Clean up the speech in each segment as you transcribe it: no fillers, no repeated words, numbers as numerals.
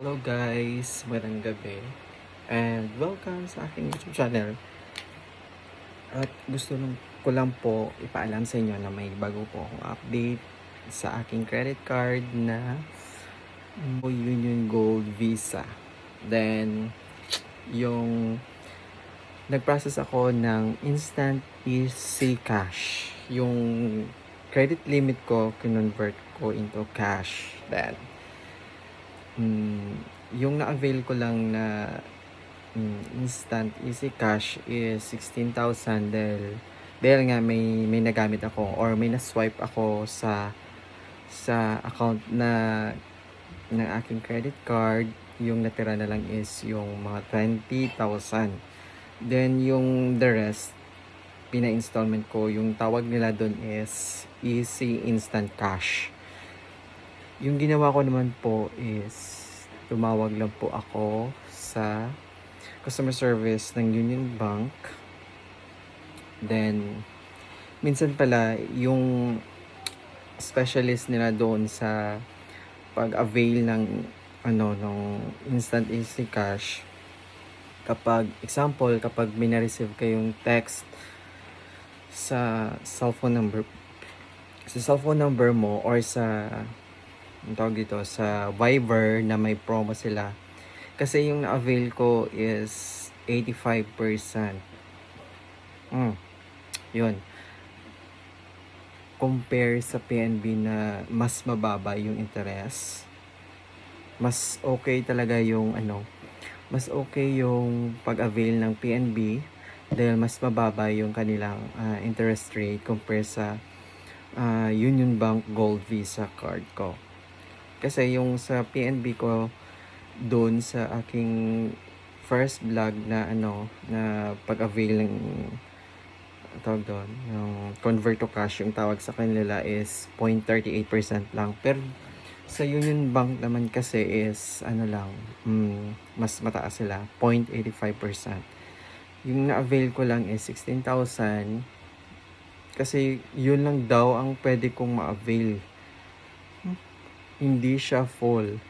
Hello guys, magandang gabi and welcome sa aking YouTube channel. At ko lang po ipaalam sa inyo na may bago po akong update sa aking credit card na Union Gold Visa. Then, yung nag-process ako ng Instant Easy Cash. Yung credit limit ko, kinonvert ko into cash. Then, yung na-avail ko lang na instant easy cash is 16,000 dahil nga may nagamit ako or may na-swipe ako sa account na ng aking credit card. Yung natira na lang is yung mga 20,000. Then yung the rest pina-installment ko. Yung tawag nila doon is easy instant cash. Yung ginawa ko naman po is tumawag lang po ako sa customer service ng Union Bank. Then, minsan pala, yung specialist nila doon sa pag-avail ng ng instant easy cash, kapag may na-receive kayong text sa cellphone number mo or sa Viber na may promo sila. Kasi yung na-avail ko is 85%. Yun. Compare sa PNB na mas mababa yung interest. Mas okay talaga yung mas okay yung pag-avail ng PNB dahil mas mababa yung kanilang interest rate compare sa Union Bank Gold Visa card ko. Kasi yung sa PNB ko doon sa aking first vlog na na pag-avail ng tawag doon, yung convert to cash, yung tawag sa kanila is 0.38% lang. Pero sa Union Bank naman kasi is mas mataas sila, 0.85%. Yung na-avail ko lang is 16,000 kasi yun lang daw ang pwede kong ma-avail. Hindi siya full.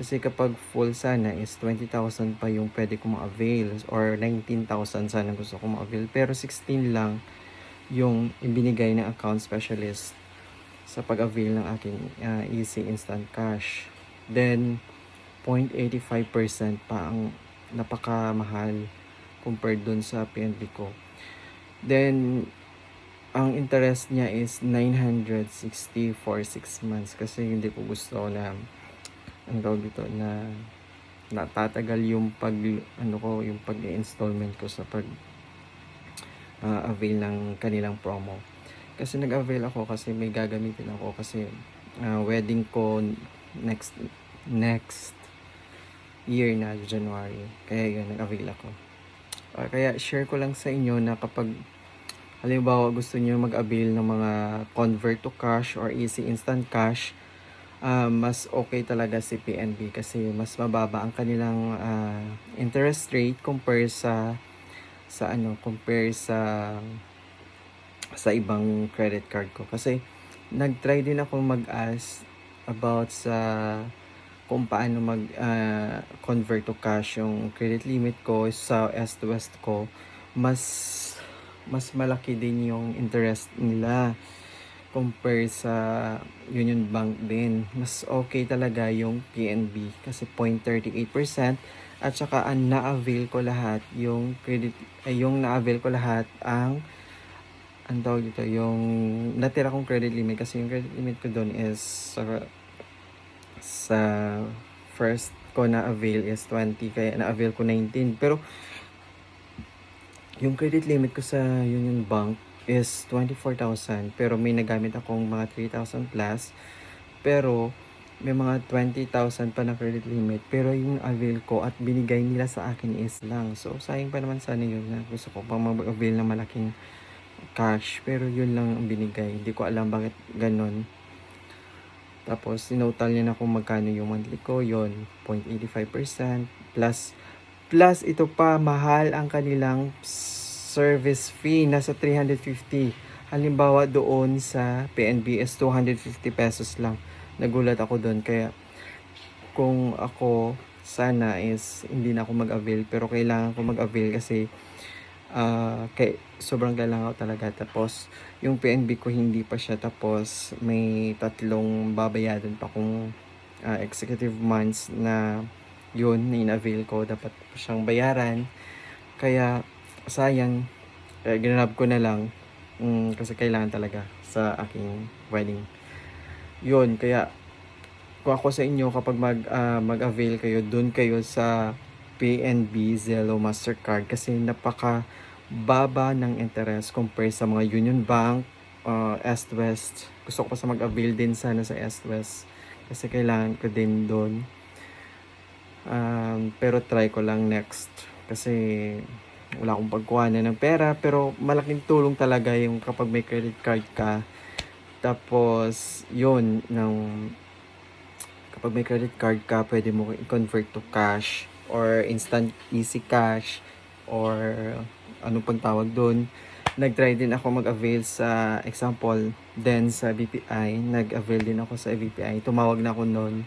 Kasi kapag full sana is 20,000 pa yung pwede ko ma-avail or 19,000 sana gusto ko ma-avail. Pero 16 lang yung ibinigay ng account specialist sa pag-avail ng aking easy instant cash. Then, 0.85% pa ang napakamahal compared dun sa PNB ko. Then, ang interest niya is 960 for 6 months kasi hindi ko gusto na na natatagal yung yung pag-installment ko sa pag avail ng kanilang promo. Kasi nag-avail ako kasi may gagamitin ako kasi wedding ko next year na January. Kaya yun, nag-avail ako. Kaya share ko lang sa inyo na kapag halimbawa gusto niyo mag-avail ng mga convert to cash or easy instant cash, mas okay talaga si PNB kasi mas mababa ang kanilang interest rate compare sa ibang credit card ko. Kasi nag-try din ako mag-ask about sa kung paano mag convert to cash yung credit limit ko sa East West ko. Mas malaki din yung interest nila compare sa Union Bank din. Mas okay talaga yung PNB kasi 0.38% at saka ang na-avail ko lahat yung tawag dito, yung natira kong credit limit kasi yung credit limit ko doon is sa first ko na avail is 20 kaya na-avail ko 19. Pero yung credit limit ko sa Union Bank is 24,000 pero may nagamit akong mga 3,000 plus pero may mga 20,000 pa na credit limit pero yung avail ko at binigay nila sa akin is lang, so sayang pa naman sana yun na gusto ko pang mag-avail ng malaking cash pero yun lang ang binigay. Hindi ko alam bakit ganun. Tapos sinotal niya na kung magkano yung monthly ko, yun 0.85% plus ito pa, mahal ang kanilang service fee, nasa 350. Halimbawa doon sa PNB is 250 pesos lang. Nagulat ako doon kaya kung ako sana is hindi na ako mag-avail, pero kailangan ko mag-avail kasi sobrang kailangan ko talaga. Tapos yung PNB ko hindi pa siya tapos, may 3 babayaran pa kung executive months na yun na in-avail ko, dapat pa siyang bayaran. Kaya sayang, ginanap ko na lang kasi kailangan talaga sa aking wedding. Yun, kaya kung ako sa inyo, kapag mag-avail kayo, dun kayo sa PNB, Zelle, Mastercard kasi napaka baba ng interest compare sa mga Union Bank, East West. Gusto ko pa sa mag-avail din sana sa East West kasi kailangan ko din doon. Pero try ko lang next kasi wala akong pagkuhanan ng pera, pero malaking tulong talaga yung kapag may credit card ka. Tapos yun, kapag may credit card ka, pwede mo i-convert to cash or instant easy cash or ano pang tawag doon. Nag-try din ako mag-avail sa example then sa BPI. Nag-avail din ako sa BPI. Tumawag na ako noon.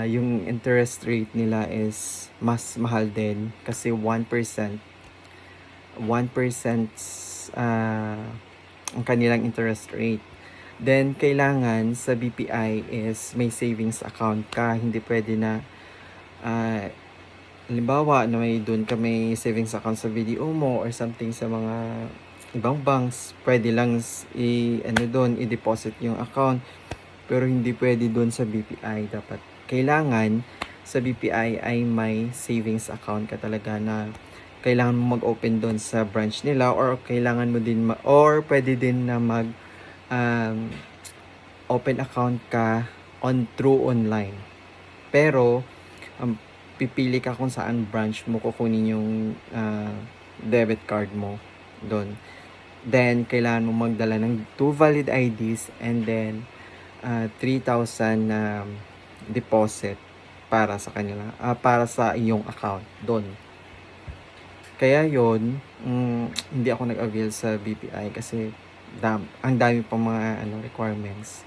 Yung interest rate nila is mas mahal din kasi 1% ang kanilang interest rate. Then kailangan sa BPI is may savings account ka, hindi pwede na halimbawa na doon ka may savings account sa BDO mo or something sa mga ibang banks, pwede lang i-deposit yung account, pero hindi pwede doon sa BPI. Dapat kailangan sa BPI ay may savings account ka talaga na kailangan mo mag-open doon sa branch nila, or kailangan mo din or pwede din na open account ka through online. Pero pipili ka kung saan branch mo kukunin yung debit card mo doon. Then kailangan mo magdala ng 2 valid IDs and then 3,000 na deposit para sa kanila, para sa iyong account doon. Kaya yon, hindi ako nag-avail sa BPI kasi ang dami pang mga requirements.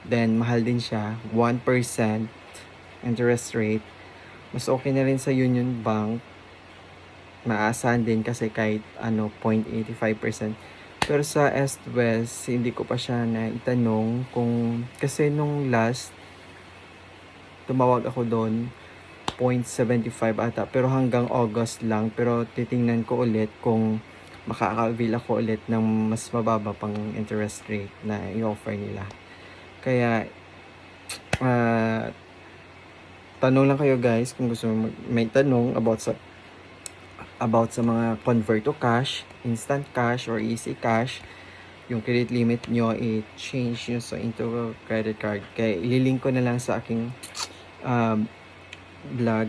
Then mahal din siya, 1% interest rate. Mas okay na rin sa Union Bank, maasahan din kasi kahit 0.85%. Pero sa East West, hindi ko pa siya na itanong kung, kasi nung last tumawag ako doon, 0.75 ata, pero hanggang August lang. Pero titingnan ko ulit kung makaka-avail ako ulit ng mas mababa pang interest rate na i-offer nila. Kaya tanong lang kayo guys kung gusto mo may tanong about sa mga convert to cash, instant cash or easy cash. Yung credit limit nyo i-change nyo into credit card. Kaya ililink ko na lang sa aking vlog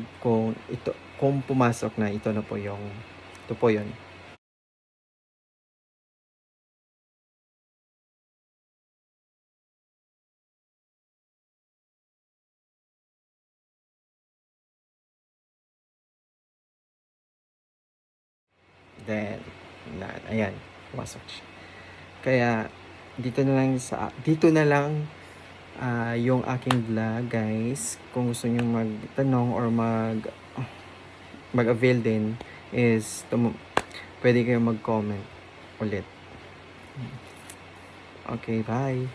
kung pumasok na, ito po yun. Then ayan, pumasok siya. Kaya dito na lang yung aking vlog guys. Kung gusto niyo magtanong or mag-avail din is pwede kayo mag-comment ulit. Okay, bye.